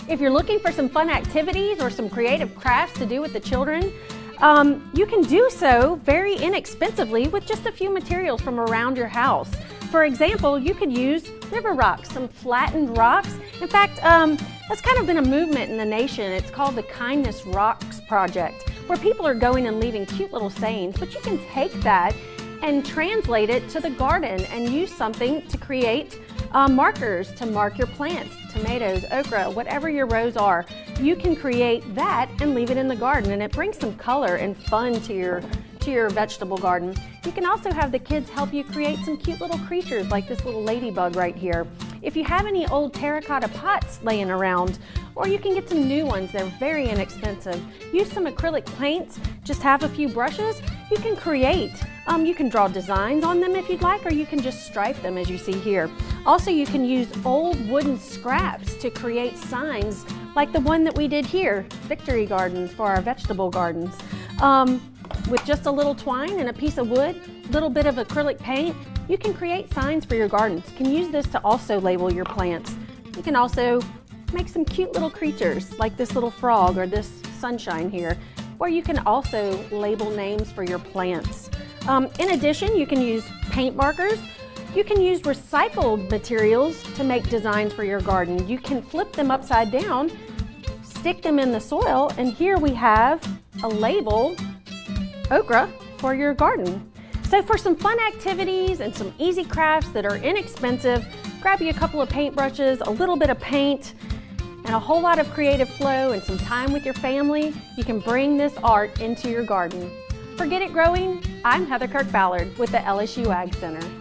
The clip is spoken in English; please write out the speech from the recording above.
If you're looking for some fun activities or some creative crafts to do with the children, you can do so very inexpensively with just a few materials from around your house. For example, you could use river rocks, some flattened rocks. In fact, that's kind of been a movement in the nation. It's called the Kindness Rocks Project, where people are going and leaving cute little sayings, but you can take that and translate it to the garden and use something to create markers to mark your plants, tomatoes, okra, whatever your rows are. You can create that and leave it in the garden, and it brings some color and fun to your vegetable garden. You can also have the kids help you create some cute little creatures like this little ladybug right here. If you have any old terracotta pots laying around, or you can get some new ones, they're very inexpensive. Use some acrylic paints, just have a few brushes. You can create, you can draw designs on them if you'd like, or you can just stripe them as you see here. Also, you can use old wooden scraps to create signs like the one that we did here, Victory Gardens, for our vegetable gardens. With just a little twine and a piece of wood, a little bit of acrylic paint, you can create signs for your gardens. You can use this to also label your plants. You can also make some cute little creatures like this little frog or this sunshine here, or you can also label names for your plants. In addition, you can use paint markers. You can use recycled materials to make designs for your garden. You can flip them upside down, stick them in the soil, and here we have a label, okra, for your garden. So for some fun activities and some easy crafts that are inexpensive, grab you a couple of paintbrushes, a little bit of paint, and a whole lot of creative flow and some time with your family. You can bring this art into your garden. For Get It Growing, I'm Heather Kirk-Ballard with the LSU AgCenter.